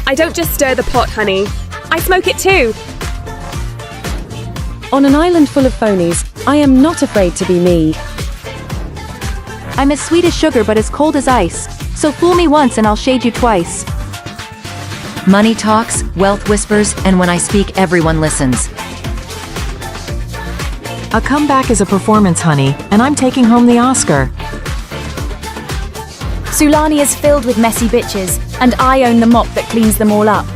I don't just stir the pot, honey. I smoke it too. On an island full of phonies, I am not afraid to be me. I'm as sweet as sugar but as cold as ice. So fool me once and I'll shade you twice. Money talks, wealth whispers, and when I speak, everyone listens. A comeback is a performance, honey, and I'm taking home the Oscar. Sulani is filled with messy bitches, and I own the mop that cleans them all up.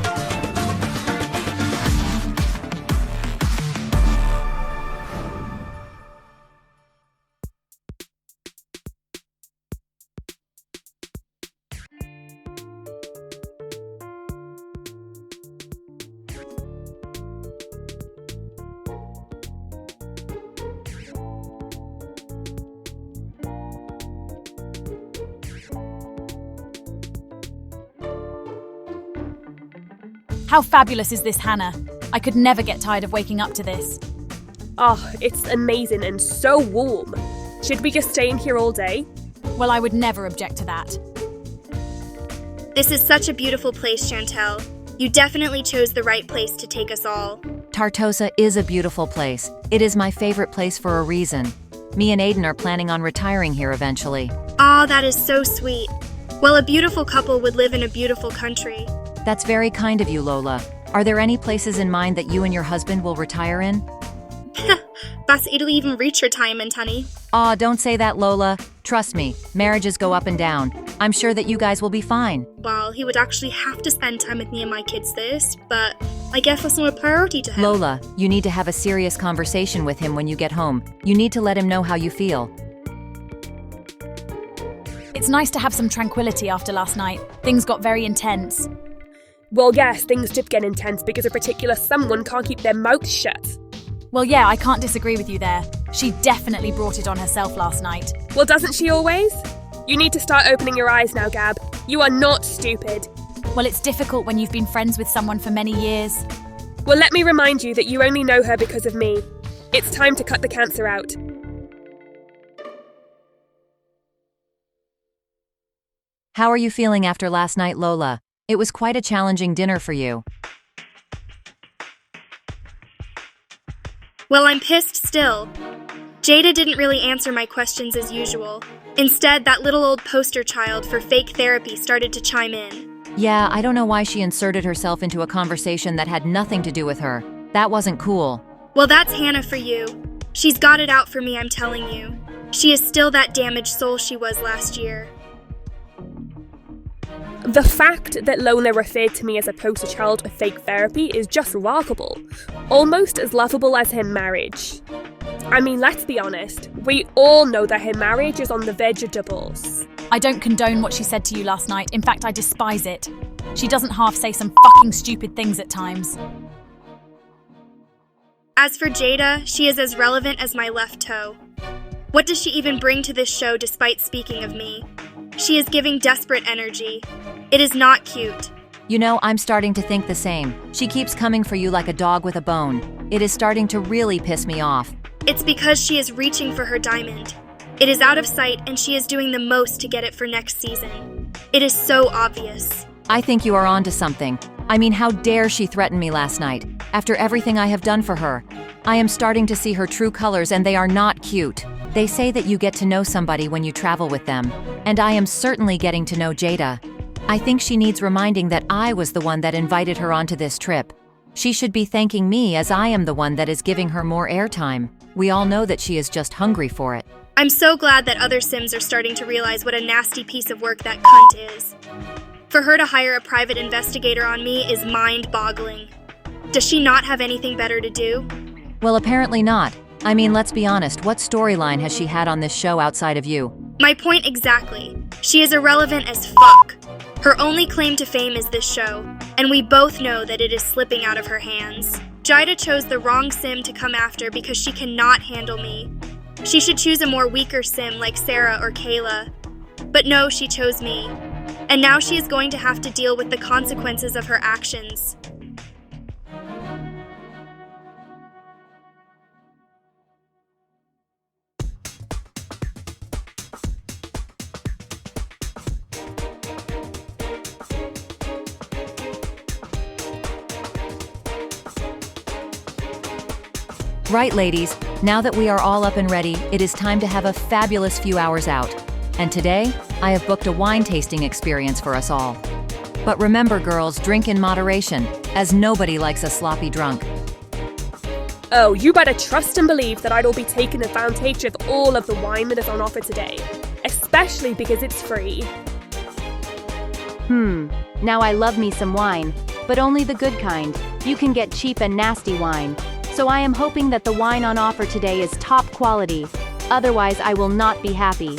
How fabulous is this, Hannah? I could never get tired of waking up to this. Oh, it's amazing and so warm. Should we just stay in here all day? Well, I would never object to that. This is such a beautiful place, Chantel. You definitely chose the right place to take us all. Tartosa is a beautiful place. It is my favorite place for a reason. Me and Aiden are planning on retiring here eventually. Aw, that is so sweet. Well, a beautiful couple would live in a beautiful country. That's very kind of you, Lola. Are there any places in mind that you and your husband will retire in? Bas, it'll even reach retirement, honey. Aw, don't say that, Lola. Trust me, marriages go up and down. I'm sure that you guys will be fine. Well, he would actually have to spend time with me and my kids first, but I guess that's not a priority to him. Lola, you need to have a serious conversation with him when you get home. You need to let him know how you feel. It's nice to have some tranquility after last night. Things got very intense. Well, yes, things did get intense because a particular someone can't keep their mouth shut. Well, yeah, I can't disagree with you there. She definitely brought it on herself last night. Well, doesn't she always? You need to start opening your eyes now, Gab. You are not stupid. Well, it's difficult when you've been friends with someone for many years. Well, let me remind you that you only know her because of me. It's time to cut the cancer out. How are you feeling after last night, Lola? It was quite a challenging dinner for you. Well, I'm pissed still. Jada didn't really answer my questions as usual. Instead, that little old poster child for fake therapy started to chime in. Yeah, I don't know why she inserted herself into a conversation that had nothing to do with her. That wasn't cool. Well, that's Hannah for you. She's got it out for me, I'm telling you. She is still that damaged soul she was last year. The fact that Lola referred to me as a poster child of fake therapy is just remarkable. Almost as laughable as her marriage. I mean, let's be honest. We all know that her marriage is on the verge of divorce. I don't condone what she said to you last night. In fact, I despise it. She doesn't half say some fucking stupid things at times. As for Jada, she is as relevant as my left toe. What does she even bring to this show despite speaking of me? She is giving desperate energy. It is not cute. You know, I'm starting to think the same. She keeps coming for you like a dog with a bone. It is starting to really piss me off. It's because she is reaching for her diamond. It is out of sight and she is doing the most to get it for next season. It is so obvious. I think you are onto something. I mean, how dare she threaten me last night, after everything I have done for her. I am starting to see her true colors and they are not cute. They say that you get to know somebody when you travel with them, and I am certainly getting to know Jada. I think she needs reminding that I was the one that invited her onto this trip. She should be thanking me as I am the one that is giving her more airtime. We all know that she is just hungry for it. I'm so glad that other Sims are starting to realize what a nasty piece of work that cunt is. For her to hire a private investigator on me is mind-boggling. Does she not have anything better to do? Well, apparently not. I mean, let's be honest, what storyline has she had on this show outside of you? My point exactly. She is irrelevant as fuck. Her only claim to fame is this show, and we both know that it is slipping out of her hands. Jida chose the wrong Sim to come after because she cannot handle me. She should choose a more weaker Sim like Sarah or Kayla. But no, she chose me. And now she is going to have to deal with the consequences of her actions. Right, ladies, now that we are all up and ready, it is time to have a fabulous few hours out. And today, I have booked a wine tasting experience for us all. But remember, girls, drink in moderation, as nobody likes a sloppy drunk. Oh, you better trust and believe that I'll be taking advantage of all of the wine that is on offer today. Especially because it's free. Now I love me some wine, but only the good kind. You can get cheap and nasty wine. So I am hoping that the wine on offer today is top quality. Otherwise, I will not be happy.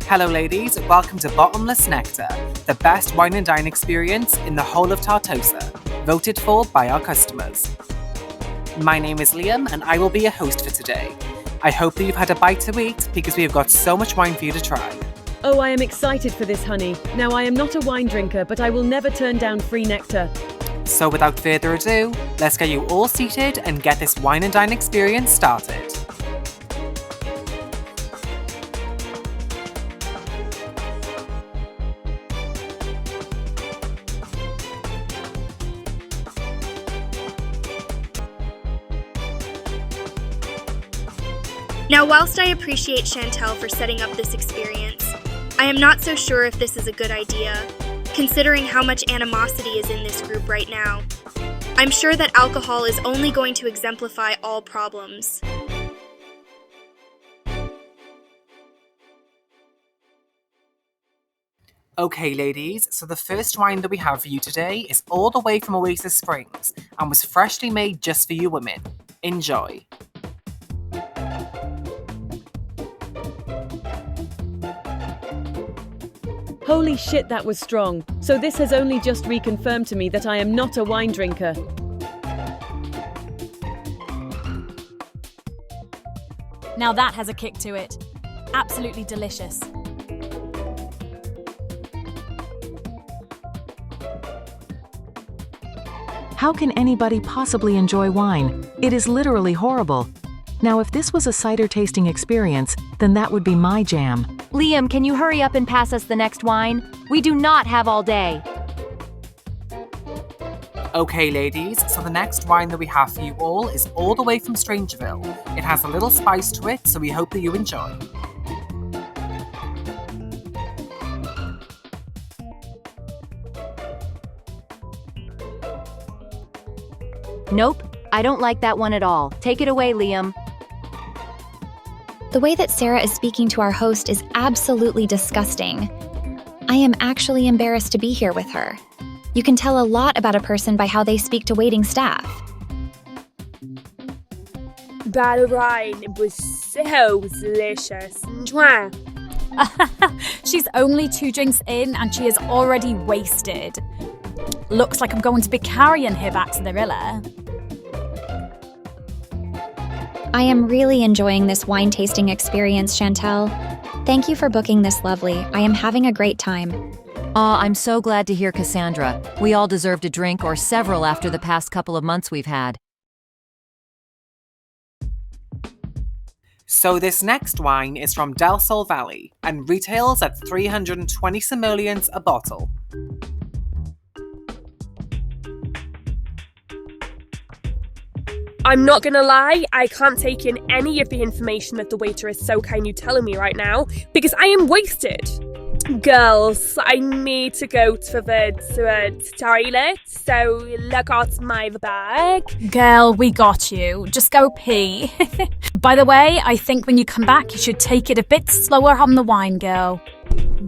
Hello ladies, welcome to Bottomless Nectar, the best wine and dine experience in the whole of Tartosa, voted for by our customers. My name is Liam and I will be your host for today. I hope that you've had a bite to eat because we have got so much wine for you to try. Oh, I am excited for this, honey. Now, I am not a wine drinker, but I will never turn down free nectar. So without further ado, let's get you all seated and get this wine and dine experience started. Now, whilst I appreciate Chantel for setting up this experience, I am not so sure if this is a good idea, considering how much animosity is in this group right now. I'm sure that alcohol is only going to exemplify all problems. Okay ladies, so the first wine that we have for you today is all the way from Oasis Springs and was freshly made just for you women. Enjoy. Holy shit, that was strong. So this has only just reconfirmed to me that I am not a wine drinker. Now that has a kick to it. Absolutely delicious. How can anybody possibly enjoy wine? It is literally horrible. Now, if this was a cider tasting experience, then that would be my jam. Liam, can you hurry up and pass us the next wine? We do not have all day. Okay ladies, so the next wine that we have for you all is all the way from Strangerville. It has a little spice to it, so we hope that you enjoy. Nope, I don't like that one at all. Take it away, Liam. The way that Sarah is speaking to our host is absolutely disgusting. I am actually embarrassed to be here with her. You can tell a lot about a person by how they speak to waiting staff. That wine was so delicious. Mwah. She's only 2 drinks in and she is already wasted. Looks like I'm going to be carrying her back to the villa. I am really enjoying this wine tasting experience, Chantel. Thank you for booking this, lovely. I am having a great time. Aw, I'm so glad to hear, Cassandra. We all deserved a drink or several after the past couple of months we've had. So this next wine is from Del Sol Valley and retails at 320 simoleons a bottle. I'm not gonna lie, I can't take in any of the information that the waiter is so kindly telling me right now because I am wasted. Girls, I need to go to the toilet, so look out my bag. Girl, we got you. Just go pee. By the way, I think when you come back, you should take it a bit slower on the wine, girl.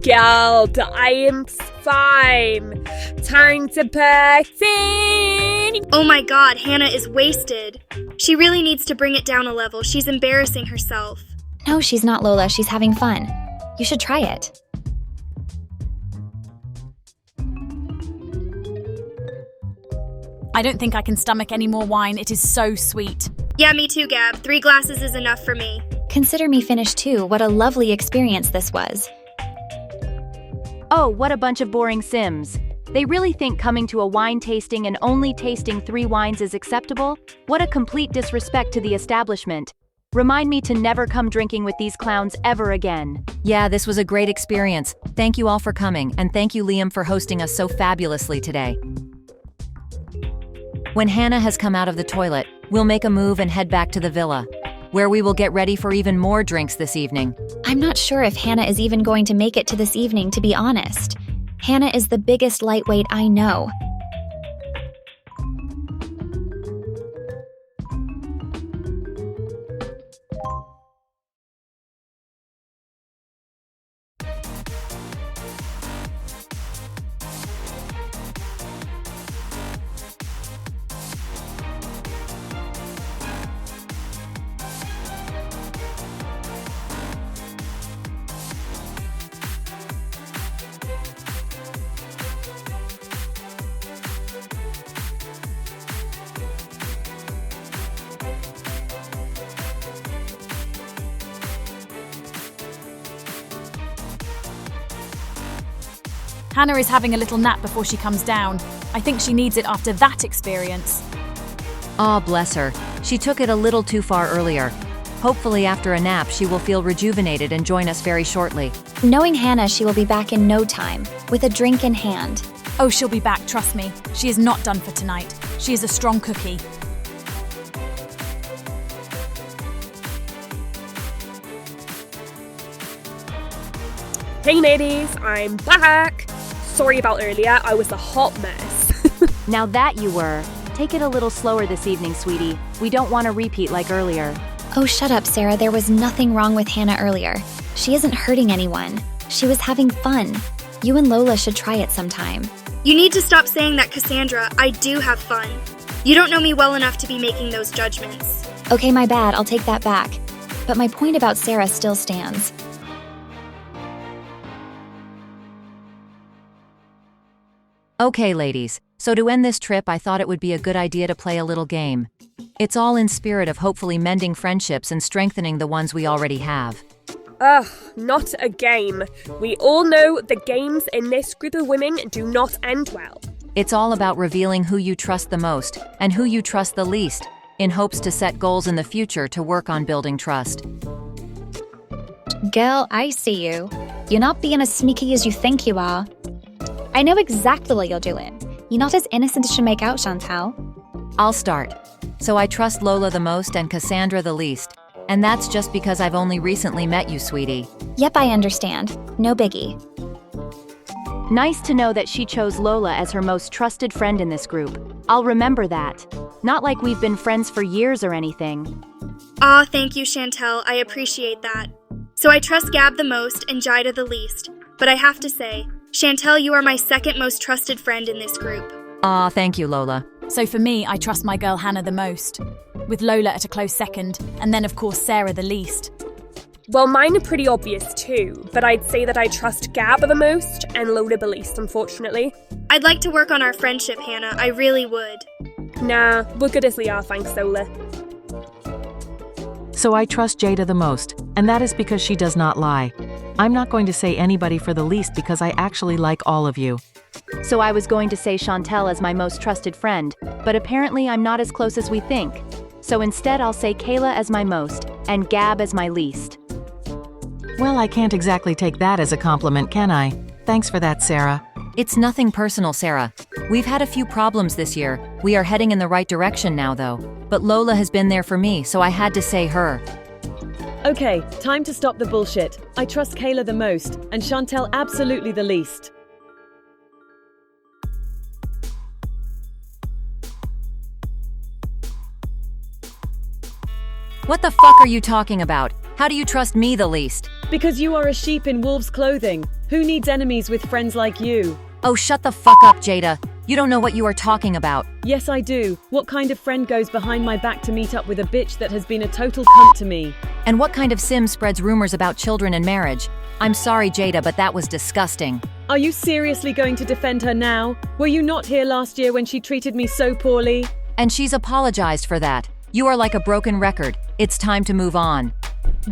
Girl, I am fine. Time to party. Oh my god, Hannah is wasted. She really needs to bring it down a level. She's embarrassing herself. No, she's not, Lola. She's having fun. You should try it. I don't think I can stomach any more wine. It is so sweet. Yeah, me too, Gab. 3 glasses is enough for me. Consider me finished too. What a lovely experience this was. Oh, what a bunch of boring Sims. They really think coming to a wine tasting and only tasting 3 wines is acceptable? What a complete disrespect to the establishment. Remind me to never come drinking with these clowns ever again. Yeah, this was a great experience. Thank you all for coming, and thank you, Liam, for hosting us so fabulously today. When Hannah has come out of the toilet, we'll make a move and head back to the villa, where we will get ready for even more drinks this evening. I'm not sure if Hannah is even going to make it to this evening, to be honest. Hannah is the biggest lightweight I know. Hannah is having a little nap before she comes down. I think she needs it after that experience. Ah, bless her. She took it a little too far earlier. Hopefully after a nap she will feel rejuvenated and join us very shortly. Knowing Hannah, she will be back in no time, with a drink in hand. Oh, she'll be back, trust me. She is not done for tonight. She is a strong cookie. Hey ladies, I'm back! Sorry about earlier, I was a hot mess. Now that you were. Take it a little slower this evening, sweetie. We don't want a repeat like earlier. Oh, shut up, Sarah. There was nothing wrong with Hannah earlier. She isn't hurting anyone. She was having fun. You and Lola should try it sometime. You need to stop saying that, Cassandra. I do have fun. You don't know me well enough to be making those judgments. Okay, my bad. I'll take that back. But my point about Sarah still stands. Okay, ladies. So to end this trip, I thought it would be a good idea to play a little game. It's all in spirit of hopefully mending friendships and strengthening the ones we already have. Ugh, not a game. We all know the games in this group of women do not end well. It's all about revealing who you trust the most and who you trust the least, in hopes to set goals in the future to work on building trust. Girl, I see you. You're not being as sneaky as you think you are. I know exactly what you're doing. You're not as innocent as you make out, Chantal. I'll start. So I trust Lola the most and Cassandra the least. And that's just because I've only recently met you, sweetie. Yep, I understand. No biggie. Nice to know that she chose Lola as her most trusted friend in this group. I'll remember that. Not like we've been friends for years or anything. Aw, thank you, Chantel. I appreciate that. So I trust Gab the most and Jida the least. But I have to say, Chantel, you are my second most trusted friend in this group. Aw, thank you, Lola. So for me, I trust my girl Hannah the most, with Lola at a close second, and then of course Sarah the least. Well, mine are pretty obvious too, but I'd say that I trust Gab the most and Lola the least, unfortunately. I'd like to work on our friendship, Hannah. I really would. Nah, we're good as we are, thanks, Lola. So I trust Jada the most, and that is because she does not lie. I'm not going to say anybody for the least because I actually like all of you. So I was going to say Chantel as my most trusted friend, but apparently I'm not as close as we think. So instead I'll say Kayla as my most, and Gab as my least. Well, I can't exactly take that as a compliment, can I? Thanks for that, Sarah. It's nothing personal, Sarah. We've had a few problems this year. We are heading in the right direction now, though. But Lola has been there for me, so I had to say her. Okay, time to stop the bullshit. I trust Kayla the most, and Chantel absolutely the least. What the fuck are you talking about? How do you trust me the least? Because you are a sheep in wolf's clothing. Who needs enemies with friends like you? Oh, shut the fuck up, Jada. You don't know what you are talking about. Yes, I do. What kind of friend goes behind my back to meet up with a bitch that has been a total cunt to me? And what kind of sim spreads rumors about children and marriage? I'm sorry, Jada, but that was disgusting. Are you seriously going to defend her now? Were you not here last year when she treated me so poorly? And she's apologized for that. You are like a broken record. It's time to move on.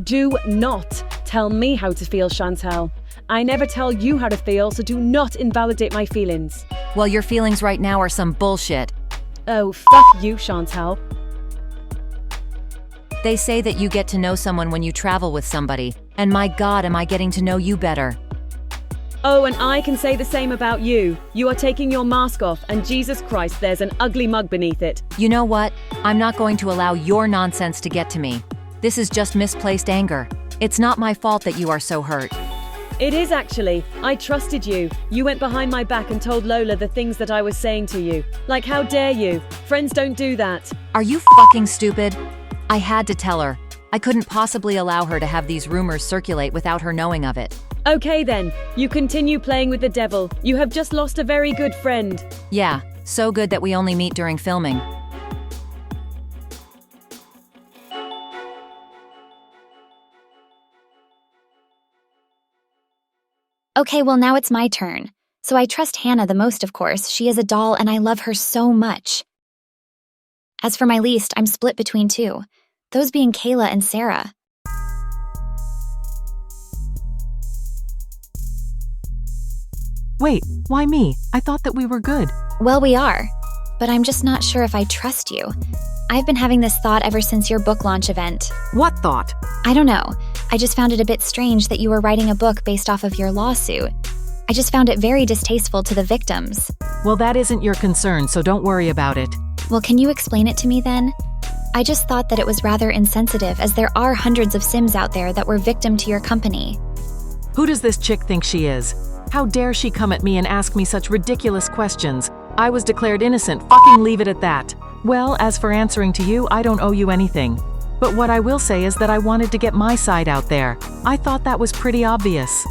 Do not tell me how to feel, Chantal. I never tell you how to feel, so do not invalidate my feelings. Well, your feelings right now are some bullshit. Oh, fuck you, Chantal. They say that you get to know someone when you travel with somebody, and my God, am I getting to know you better. Oh, and I can say the same about you. You are taking your mask off, and Jesus Christ, there's an ugly mug beneath it. You know what? I'm not going to allow your nonsense to get to me. This is just misplaced anger. It's not my fault that you are so hurt. It is actually. I trusted you. You went behind my back and told Lola the things that I was saying to you. Like, how dare you? Friends don't do that. Are you fucking stupid? I had to tell her. I couldn't possibly allow her to have these rumors circulate without her knowing of it. Okay then, you continue playing with the devil. You have just lost a very good friend. Yeah, so good that we only meet during filming. Okay, well now it's my turn. So I trust Hannah the most, of course. She is a doll and I love her so much. As for my least, I'm split between two. Those being Kayla and Sarah. Wait, why me? I thought that we were good. Well, we are. But I'm just not sure if I trust you. I've been having this thought ever since your book launch event. What thought? I don't know. I just found it a bit strange that you were writing a book based off of your lawsuit. I just found it very distasteful to the victims. Well, that isn't your concern, so don't worry about it. Well, can you explain it to me then? I just thought that it was rather insensitive, as there are hundreds of Sims out there that were victim to your company. Who does this chick think she is? How dare she come at me and ask me such ridiculous questions? I was declared innocent, fucking leave it at that. Well, as for answering to you, I don't owe you anything. But what I will say is that I wanted to get my side out there. I thought that was pretty obvious.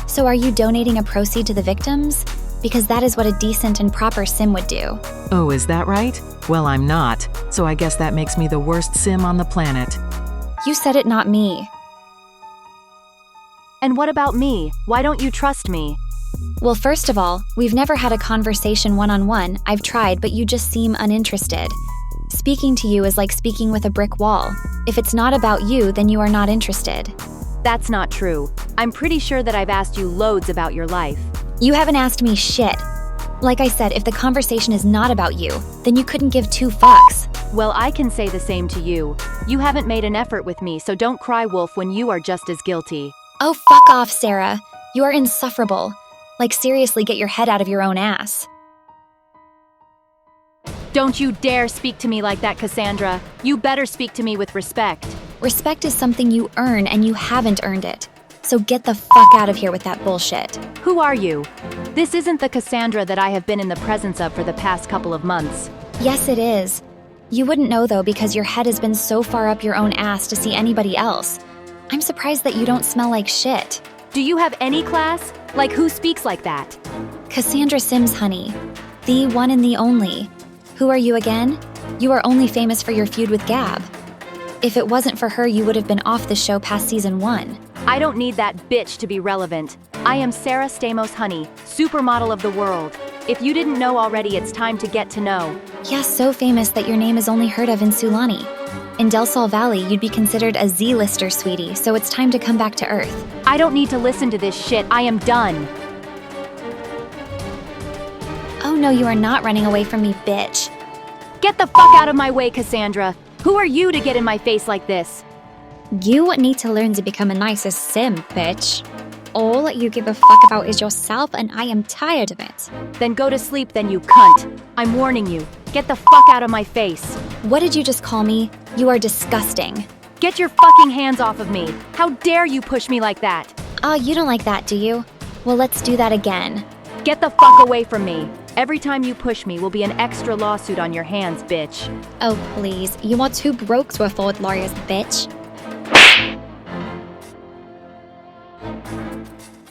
So are you donating a proceed to the victims? Because that is what a decent and proper Sim would do. Oh, is that right? Well, I'm not. So I guess that makes me the worst Sim on the planet. You said it, not me. And what about me? Why don't you trust me? Well, first of all, we've never had a conversation one-on-one. I've tried, but you just seem uninterested. Speaking to you is like speaking with a brick wall. If it's not about you, then you are not interested. That's not true. I'm pretty sure that I've asked you loads about your life. You haven't asked me shit. Like I said, if the conversation is not about you, then you couldn't give two fucks. Well, I can say the same to you. You haven't made an effort with me, so don't cry wolf when you are just as guilty. Oh, fuck off, Sarah. You are insufferable. Like, seriously, get your head out of your own ass. Don't you dare speak to me like that, Cassandra. You better speak to me with respect. Respect is something you earn, and you haven't earned it. So get the fuck out of here with that bullshit. Who are you? This isn't the Cassandra that I have been in the presence of for the past couple of months. Yes, it is. You wouldn't know, though, because your head has been so far up your own ass to see anybody else. I'm surprised that you don't smell like shit. Do you have any class? Like, who speaks like that? Cassandra Sims, honey. The one and the only. Who are you again? You are only famous for your feud with Gab. If it wasn't for her, you would have been off the show past season 1. I don't need that bitch to be relevant. I am Sarah Stamos Honey, supermodel of the world. If you didn't know already, it's time to get to know. Yeah, so famous that your name is only heard of in Sulani. In Del Sol Valley, you'd be considered a Z-lister, sweetie, so it's time to come back to Earth. I don't need to listen to this shit. I am done. Oh no, you are not running away from me, bitch. Get the fuck out of my way, Cassandra. Who are you to get in my face like this? You need to learn to become a nicer Sim, bitch. All you give a fuck about is yourself, and I am tired of it. Then go to sleep then, you cunt. I'm warning you. Get the fuck out of my face. What did you just call me? You are disgusting. Get your fucking hands off of me. How dare you push me like that? Oh, you don't like that, do you? Well, let's do that again. Get the fuck away from me. Every time you push me will be an extra lawsuit on your hands, bitch. Oh, please. You are too broke to afford lawyers, bitch.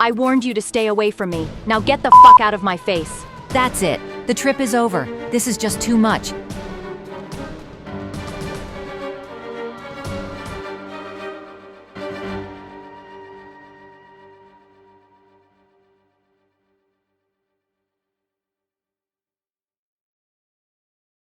I warned you to stay away from me. Now get the fuck out of my face. That's it. The trip is over. This is just too much.